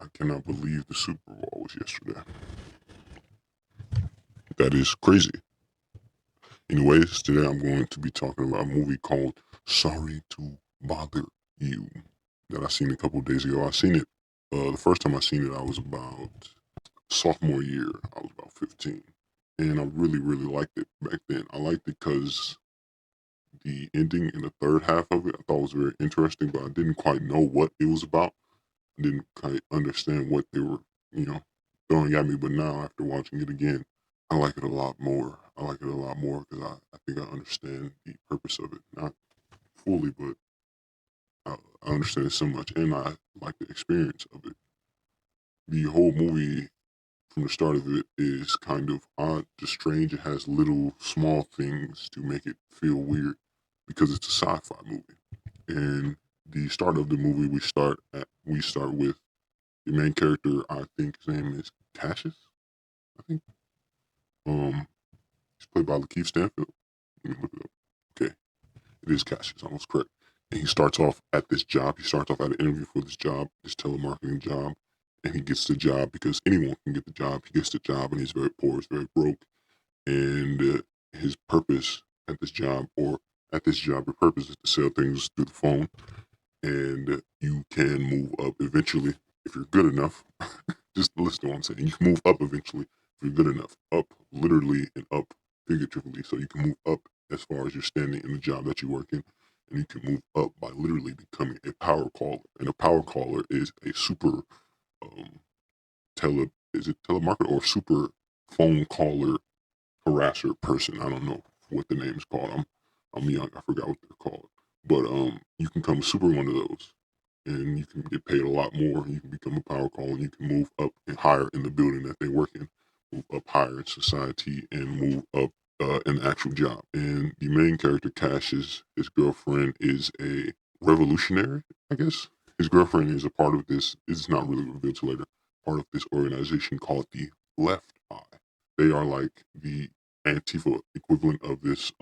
I cannot believe the Super Bowl was yesterday. That is crazy. Anyways, today I'm going to be talking about a movie called Sorry to Bother You that I seen a couple of days ago. I seen it, the first time I seen it, I was about sophomore year. I was about 15. And I really, really liked it back then. I liked it because the ending in the third half of it I thought was very interesting, but I didn't quite know what it was about. I didn't quite understand what they were, you know, throwing at me. But now, after watching it again, I like it a lot more. I like it a lot more because I think I understand the purpose of it. Not fully, but I understand it so much. And I like the experience of it. The whole movie, from the start of it, is kind of odd, just strange. It has little small things to make it feel weird because it's a sci-fi movie. And the start of the movie, we start with the main character. I think his name is Cassius. I think. He's played by Lakeith Stanfield. Let me look it up. Okay, it is Cassius. I was correct. And he starts off at this job. He starts off at an interview for this job, this telemarketing job, and he gets the job because anyone can get the job. He gets the job, and he's very poor. He's very broke, and his purpose at this job, or at this job, your purpose is to sell things through the phone, and you can move up eventually if you're good enough. Just listen to what I'm saying. You can move up eventually if you're good enough. Up literally and up figuratively. So you can move up as far as you're standing in the job that you work in. And you can move up by literally becoming a power caller. And a power caller is a super um is it telemarketer or super phone caller harasser person. I don't know what the name is called. I'm young. I forgot what they're called. But you can become super one of those, and you can get paid a lot more. You can become a power call, and you can move up and higher in the building that they work in, move up higher in society, and move up in the actual job. And the main character, Cash, his girlfriend is a revolutionary, I guess. His girlfriend is a part of this. It's not really revealed till later. Part of this organization called the Left Eye. They are like the Antifa equivalent of this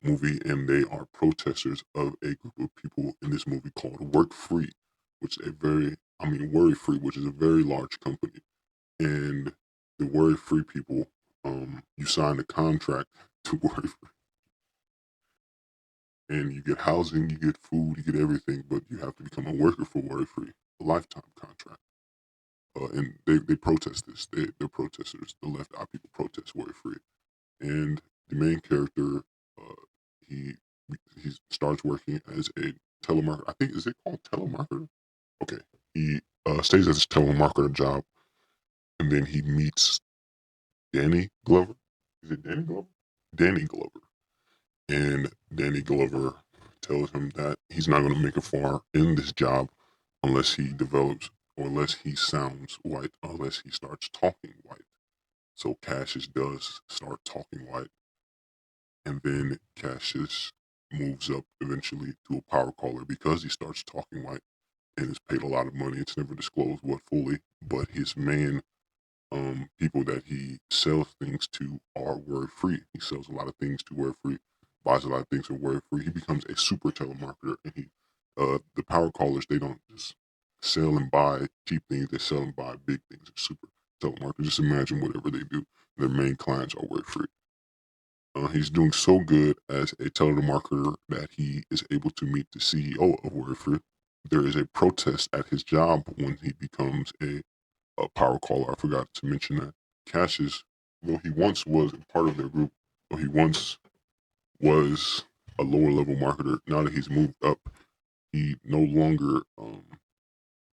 movie, and they are protesters of a group of people in this movie called Work Free, which is Worry Free, which is a very large company. And the Worry Free people, you sign a contract to Worry Free, and you get housing, you get food, you get everything, but you have to become a worker for Worry Free, a lifetime contract. And they protest this. They're protesters. The left eye people protest Worry Free. And the main character, he he starts working as a telemarketer. I think, is it called telemarketer? Okay, he stays at his telemarketer job, and then he meets Danny Glover. Is it Danny Glover? Danny Glover, and Danny Glover tells him that he's not going to make it far in this job unless he develops, or unless he sounds white, unless he starts talking white. So Cassius does start talking white, and then Cassius moves up eventually to a power caller because he starts talking white and is paid a lot of money. It's never disclosed what fully, but his main people that he sells things to are Worry Free. He sells a lot of things to Worry Free, buys a lot of things from Worry Free. He becomes a super telemarketer, and the power callers, they don't just sell and buy cheap things; they sell and buy big things. They're super telemarketers. Just imagine whatever they do. Their main clients are Worry Free. He's doing so good as a telemarketer that he is able to meet the CEO of Worry Free. There is a protest at his job when he becomes a power caller. I forgot to mention that. Cassius, though he once was a part of their group, though he once was a lower level marketer, now that he's moved up, he no longer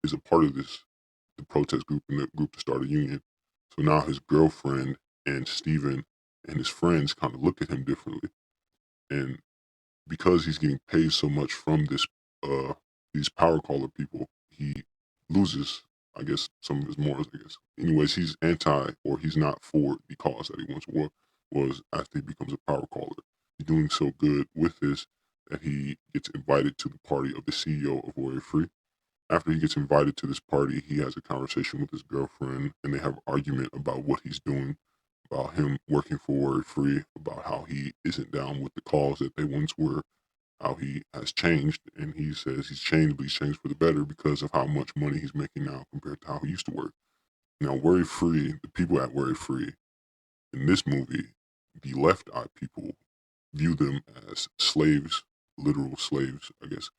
is a part of the protest group and the group to start a union. So now his girlfriend and Steven and his friends kind of look at him differently. And because he's getting paid so much from these power caller people, he loses, I guess, some of his morals, I guess. Anyways, he's anti, or he's not for the cause that he once was after he becomes a power caller. He's doing so good with this that he gets invited to the party of the CEO of Warrior Free. After he gets invited to this party, he has a conversation with his girlfriend, and they have an argument about what he's doing, about him working for Warrior Free, about how he isn't down with the cause that they once were, how he has changed, and he says he's changed, but he's changed for the better because of how much money he's making now compared to how he used to work. Now, Worry Free, the people at Worry Free in this movie, the Left Eye people view them as slaves, literal slaves, I guess.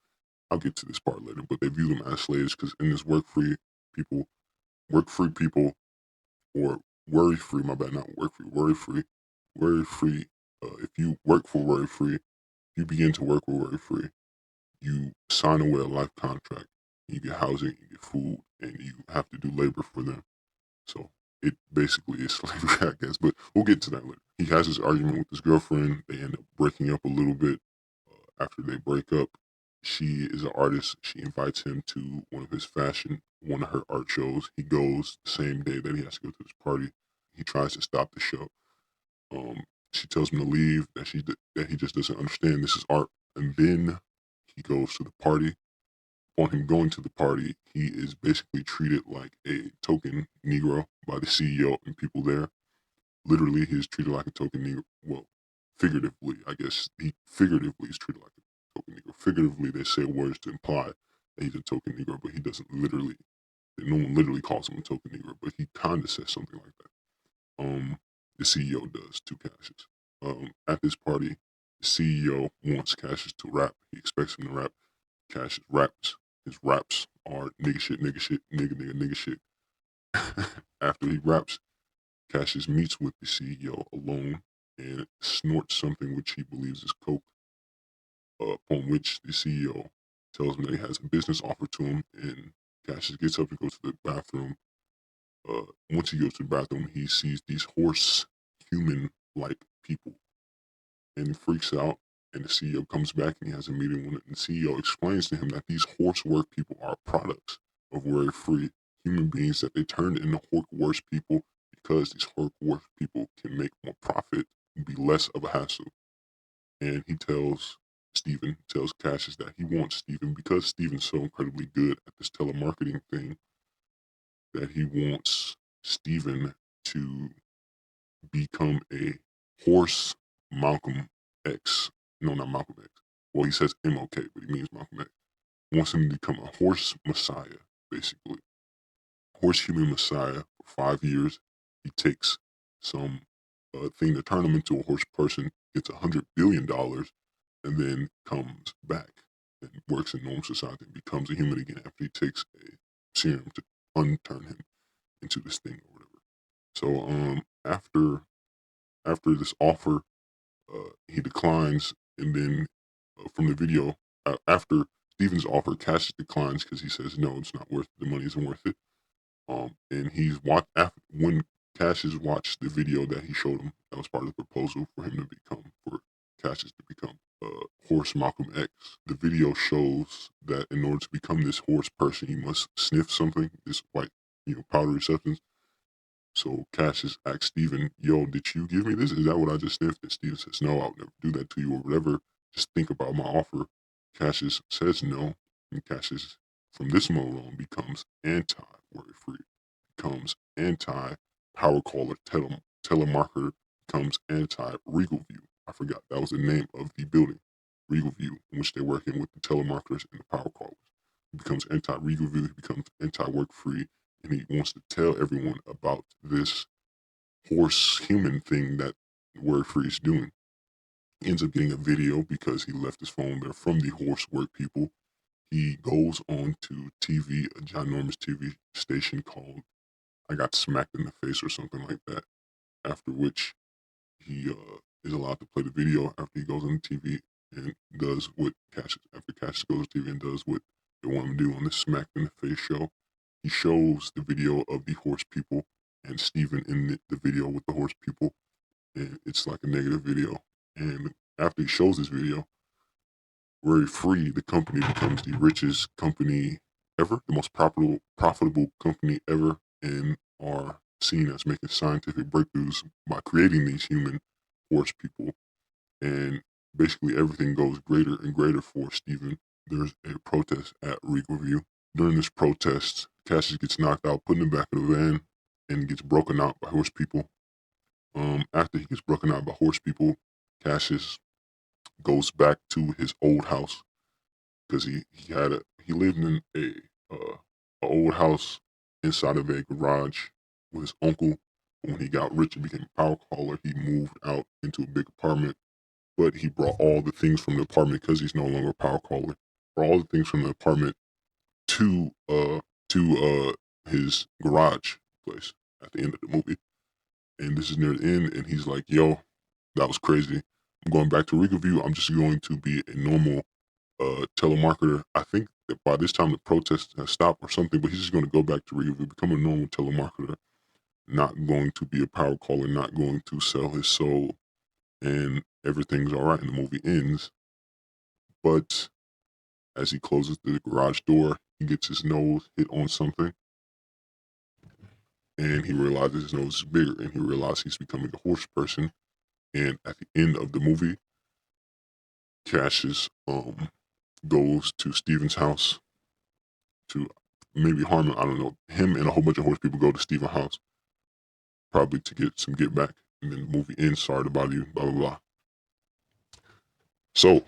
I'll get to this part later, but they view them as slaves because in this people, work free people, or worry free, my bad, not work free, worry free. If you work for Worry Free, you begin to work with Worry Free. You sign away a life contract. You get housing, you get food, and you have to do labor for them. So it basically is slavery, I guess. But we'll get to that later. He has this argument with his girlfriend. They end up breaking up a little bit. After they break up, she is an artist. She invites him to one of her art shows. He goes the same day that he has to go to this party. He tries to stop the show. She tells him to leave. That he just doesn't understand this is art. And then he goes to the party. On him going to the party, he is basically treated like a token Negro by the CEO and people there. Literally, he is treated like a token Negro. Well, figuratively, I guess he figuratively is treated like a token Negro. Figuratively, they say words to imply that he's a token Negro, but he doesn't literally. No one literally calls him a token Negro, but he kind of says something like that. The CEO does to Cassius. At this party, the CEO wants Cassius to rap. He expects him to rap. Cassius raps. His raps are nigga shit, nigga shit, nigga shit. After he raps, Cassius meets with the CEO alone and snorts something which he believes is coke, upon which the CEO tells him that he has a business offer to him, and Cassius gets up and goes to the bathroom. Once he goes to the bathroom, he sees these horse human-like people, and he freaks out, and the CEO comes back and he has a meeting with him, and the CEO explains to him that these horse work people are products of Worry Free, human beings that they turned into worse people because these worse people can make more profit and be less of a hassle. And he tells Cassius that he wants Steven, because Steven's so incredibly good at this telemarketing thing, that he wants Steven to become a horse Malcolm X. No, not Malcolm X. Well, he says MLK, but he means Malcolm X. Wants him to become a horse messiah, basically. Horse human messiah for 5 years. He takes some thing to turn him into a horse person, gets $100 billion, and then comes back and works in normal society and becomes a human again after he takes a serum to unturn him into this thing or whatever. So after this offer, he declines, and then from the video, after Steven's offer, Cassius declines because he says no, it's not worth it. The money isn't worth it. And when Cassius watched the video that he showed him, that was part of the proposal for Cassius to become horse Malcolm X. The video shows that in order to become this horse person, you must sniff something, this white, powdery substance. So Cassius asks Steven, yo, did you give me this? Is that what I just sniffed? And Steven says, no, I'll never do that to you or whatever. Just think about my offer. Cassius says no. And Cassius, from this moment on, becomes anti-Worry Free, becomes anti-power caller, telemarketer, becomes anti-Regal View. I forgot, that was the name of the building, Regal View, in which they're working with the telemarketers and the power callers. He becomes anti-Regal View, he becomes anti-Work Free, and he wants to tell everyone about this horse human thing that Worry Free is doing. He ends up getting a video because he left his phone there from the horse work people. He goes on to TV, a ginormous TV station called I Got Smacked in the Face or something like that, after which he is allowed to play the video after he goes on TV and does what Cassius goes on TV and does what they want him to do on this Smacked in the Face show. He shows the video of the horse people and Steven in the video with the horse people, and it's like a negative video. And after he shows this video, Worry Free, the company, becomes the richest company ever, the most profitable company ever, and are seen as making scientific breakthroughs by creating these human horse people. And basically everything goes greater and greater for Steven. There's a protest at Regal View. During this protest, Cassius gets knocked out, put in the back of the van, and gets broken out by horse people. After he gets broken out by horse people, Cassius goes back to his old house because he lived in a old house inside of a garage with his uncle. When he got rich and became a power caller, he moved out into a big apartment. But he brought all the things from the apartment because he's no longer a power caller. Brought all the things from the apartment to his garage place at the end of the movie. And this is near the end, and he's like, "Yo, that was crazy. I'm going back to Riverview. I'm just going to be a normal telemarketer." I think that by this time the protest has stopped or something, but he's just going to go back to Riverview, become a normal telemarketer, not going to be a power caller, not going to sell his soul, and everything's all right. And the movie ends, but as he closes the garage door, he gets his nose hit on something, and he realizes his nose is bigger, and he realizes he's becoming a horse person. And at the end of the movie, Cassius goes to Steven's house to maybe harm him. I don't know. Him and a whole bunch of horse people go to Steven's house, probably to get some get back. And then the movie ends. Sorry to bother you. Blah blah blah. So,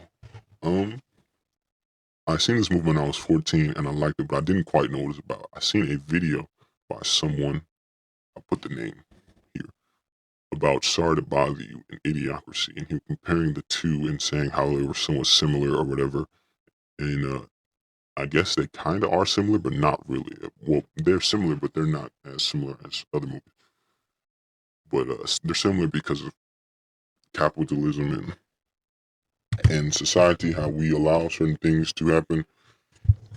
I seen this movie when I was 14 and I liked it, but I didn't quite know what it was about. I seen a video by someone. I'll put the name here about Sorry to Bother You and Idiocracy, and he was comparing the two and saying how they were somewhat similar or whatever. And I guess they kind of are similar, but not really. Well, they're similar, but they're not as similar as other movies. But they're similar because of capitalism and society, how we allow certain things to happen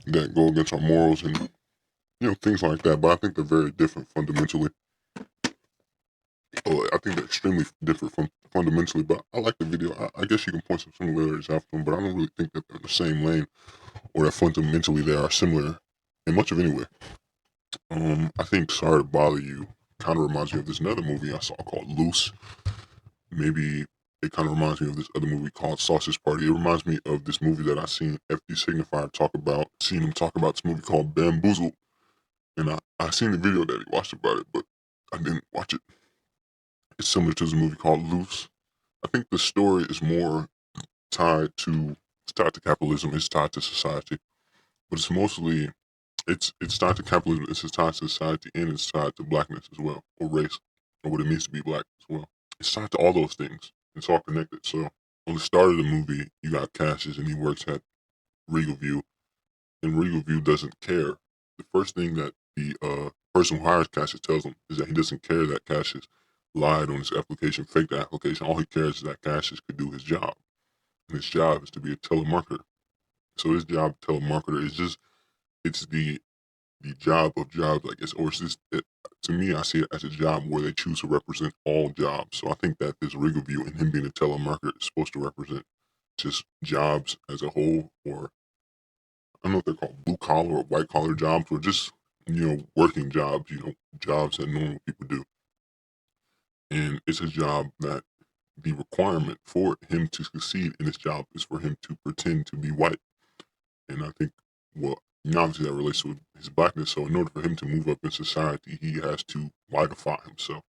that go against our morals and things like that. But I think they're very different fundamentally. I think they're extremely different from fundamentally. But I like the video. I guess you can point some similarities after them, but I don't really think that they're in the same lane or that fundamentally they are similar in much of anywhere. I think Sorry to Bother You kind of reminds me of this another movie I saw called Loose. Maybe it kind of reminds me of this other movie called Sausage Party. It reminds me of this movie that I seen FD Signifier talk about. Seen him talk about this movie called Bamboozled, and I seen the video that he watched about it, but I didn't watch it. It's similar to this movie called Loose. I think the story is more tied to capitalism. It's tied to society, but it's mostly it's tied to capitalism. It's tied to society, and it's tied to blackness as well, or race, or what it means to be black as well. It's tied to all those things. It's all connected. So on the start of the movie, you got Cassius, and he works at Regal View, and Regal View doesn't care. The first thing that the person who hires Cassius tells him is that he doesn't care that Cassius lied on his application, faked the application. All he cares is that Cassius could do his job, and his job is to be a telemarketer. So his job, telemarketer, is just it's the job of jobs, I guess, or it's just to me, I see it as a job where they choose to represent all jobs. So I think that this Regal View and him being a telemarketer is supposed to represent just jobs as a whole, or I don't know if they're called blue collar or white collar jobs, or just working jobs, jobs that normal people do. And it's a job that the requirement for him to succeed in his job is for him to pretend to be white. And I think, well, obviously that relates to his blackness. So in order for him to move up in society, he has to whiteify himself.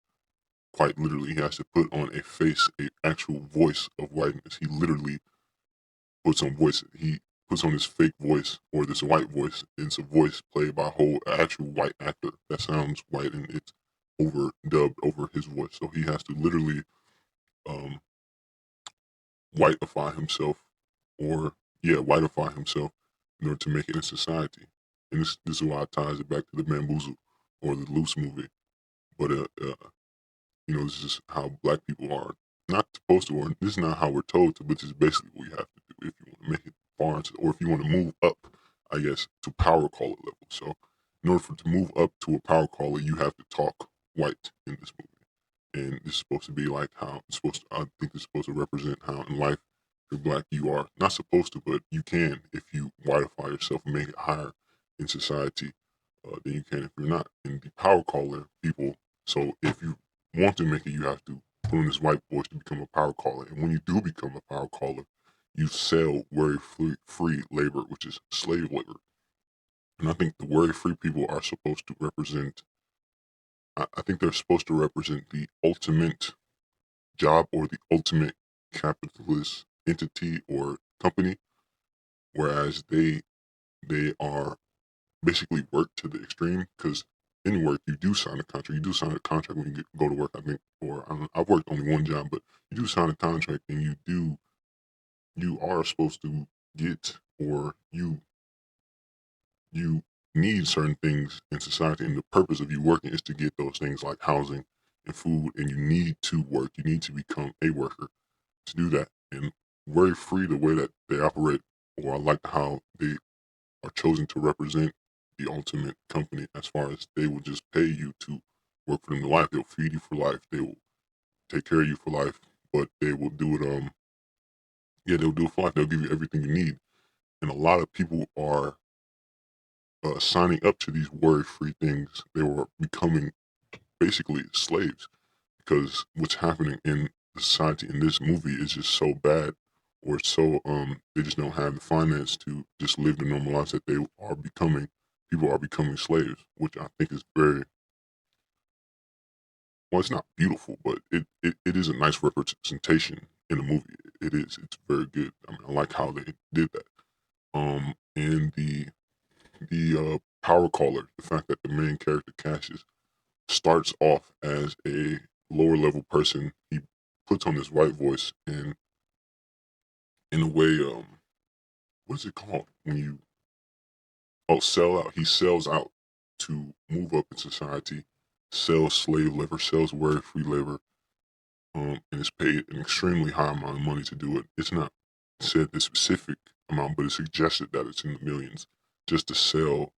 Quite literally, he has to put on a face, a actual voice of whiteness. He literally puts on voice. He puts on his fake voice or this white voice. It's a voice played by a whole actual white actor that sounds white, and it's overdubbed over his voice. So he has to literally um, whiteify himself, or whiteify himself in order to make it in society. And this is why it ties it back to the Bamboozle or the Loose movie. But this is how black people are not supposed to, or this is not how we're told to, but this is basically what you have to do if you want to make it far into, or if you want to move up, I guess, to power caller level. So in order to move up to a power caller, you have to talk white in this movie. And it's supposed to be like how it's supposed to, I think it's supposed to represent how in life, if you're black, you are not supposed to, but you can if you whiteify yourself and make it higher in society than you can if you're not. And the power caller people, so if you want to make it, you have to put on this white voice to become a power caller. And when you do become a power caller, you sell worry free labor, which is slave labor. And I think the worry free people are supposed to represent, I think they're supposed to represent the ultimate job or the ultimate capitalist entity or company, whereas they are basically work to the extreme. Because in work you do sign a contract. You do sign a contract when you go to work. I think, or I don't know, I've worked only one job, but you do sign a contract, and you are supposed to get, or you need certain things in society, and the purpose of you working is to get those things like housing and food, and you need to work. You need to become a worker to do that. And very free the way that they operate, or I like how they are chosen to represent the ultimate company, as far as they will just pay you to work for them to life. They'll feed you for life. They will take care of you for life, but they will do it. Yeah, they'll do it for life. They'll give you everything you need, and a lot of people are signing up to these worry-free things. They were becoming basically slaves, because what's happening in the society in this movie is just so bad, or so they just don't have the finance to just live the normal lives that they are becoming. People are becoming slaves, which I think is very, well, it's not beautiful, but it is a nice representation in the movie. It is. It's very good. I mean, I like how they did that. And the power caller, the fact that the main character Cassius starts off as a lower level person. He puts on his white voice, and in a way, what is it called when you, oh, sell out? He sells out to move up in society, sells slave labor, sells worry free labor, and is paid an extremely high amount of money to do it. It's not said the specific amount, but it's suggested that it's in the millions just to sell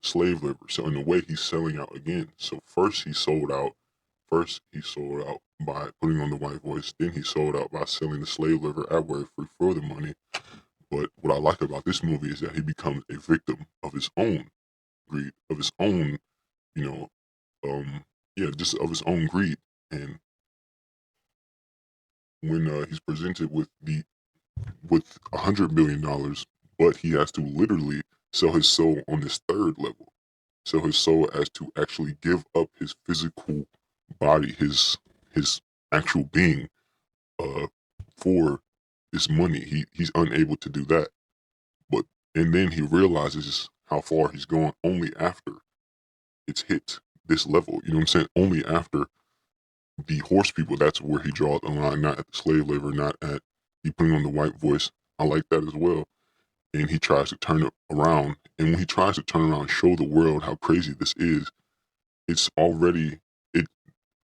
slave labor. So in a way, he's selling out again. So first he sold out. First he sold out by putting on the white voice. Then he sold out by selling the slave labor at Worry Free for the money. But what I like about this movie is that he becomes a victim of his own greed, of his own, you know, yeah, just of his own greed. And when he's presented with $100 million, but he has to literally sell his soul on this third level, sell his soul as to actually give up his physical body, his actual being, uh, for this money. He's unable to do that, but and then he realizes how far he's gone only after it's hit this level. You know what I'm saying? Only after the horse people. That's where he draws the line, not at the slave labor, not at he putting on the white voice. I like that as well. And he tries to turn it around. And when he tries to turn around and show the world how crazy this is, it's already it.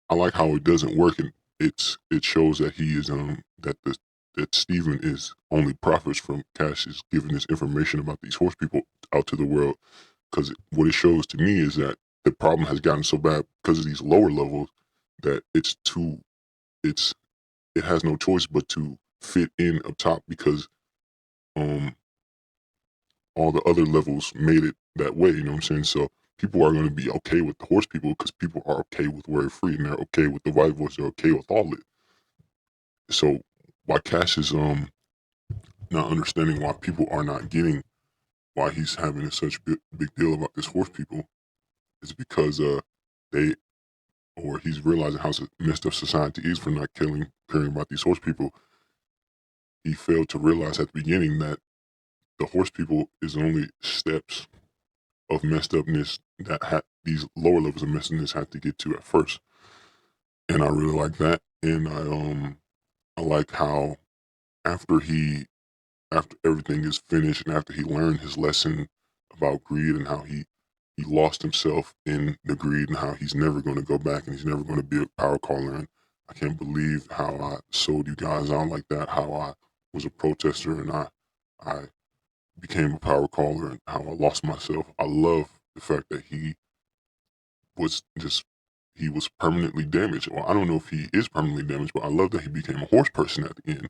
I like how it doesn't work, and it shows that he is that Stephen is only profits from Cassius giving this information about these horse people out to the world. Because what it shows to me is that the problem has gotten so bad because of these lower levels that it's it has no choice but to fit in up top, because um all the other levels made it that way. You know what I'm saying? So people are going to be okay with the horse people because people are okay with Worry Free, and they're okay with the white voice. They're okay with all it. So why Cash is not understanding why people are not getting, why he's having such big deal about this horse people, is because they, or he's realizing how messed up society is for not caring about these horse people. He failed to realize at the beginning that the horse people is only steps of messed upness that these lower levels of messedness have to get to at first. And I really like that. And I like how after after everything is finished, and after he learned his lesson about greed, and how he lost himself in the greed, and how he's never going to go back, and he's never going to be a power caller. And I can't believe how I sold you guys out like that, how I was a protester, and I became a power caller, and how I lost myself. I love the fact that was just he was permanently damaged. Or I don't know if he is permanently damaged, but I love that he became a horse person at the end,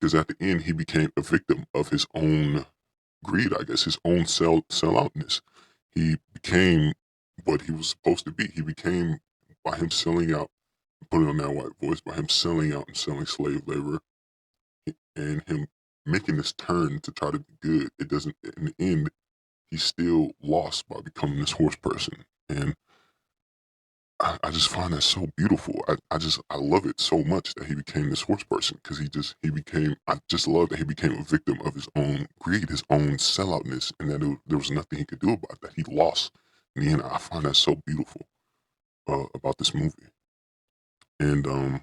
because at the end he became a victim of his own greed, I guess, his own selloutness. He became what he was supposed to be. He became, by him selling out, putting on that white voice, by him selling out and selling slave labor, and him making this turn to try to be good. It doesn't. In the end, he still lost by becoming this horse person. And I just find that so beautiful. I love it so much that he became this horse person because he became. I just love that he became a victim of his own greed, his own selloutness, and that there was nothing he could do about that. He lost in the end. I find that so beautiful about this movie, and the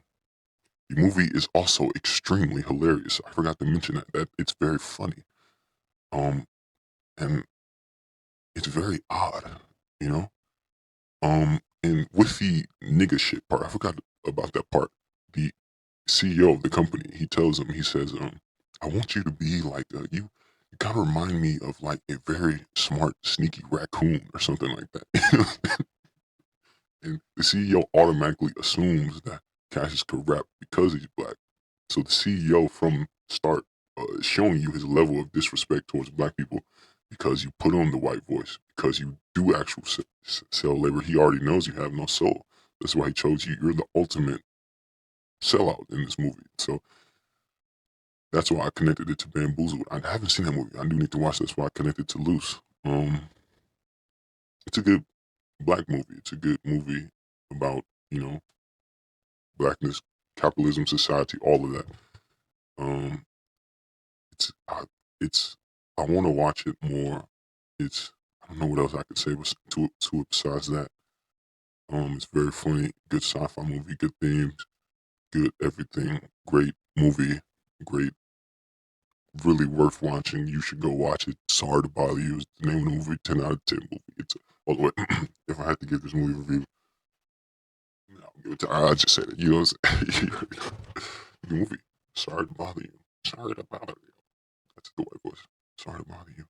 movie is also extremely hilarious. I forgot to mention that it's very funny, um, and it's very odd, you know. And with the nigga shit part, I forgot about that part. The CEO of the company, he tells him, he says, I want you to be like you. You kind of remind me of like a very smart, sneaky raccoon or something like that. And the CEO automatically assumes that Cassius could rap because he's black. So the CEO from start is showing you his level of disrespect towards black people because you put on the white voice, because you do actual sell labor. He already knows you have no soul. That's why he chose you. You're the ultimate sellout in this movie. So that's why I connected it to Bamboozled. I haven't seen that movie. I do need to watch. That's why I connected to Loose. It's a good black movie. It's a good movie about blackness, capitalism, society, all of that. Um, it's I, it's I want to watch it more. It's I don't know what else I could say to it besides that. It's very funny, good sci-fi movie, good themes, good everything, great movie, great, really worth watching. You should go watch it. Sorry to bother you. It's the name of the movie. 10 out of 10 movie. It's all the way. If I had to give this movie a review, I'll give it to. I just said it. You know what I'm saying? The movie. Sorry to bother you. Sorry to bother you. That's the white voice. Sorry to bother you.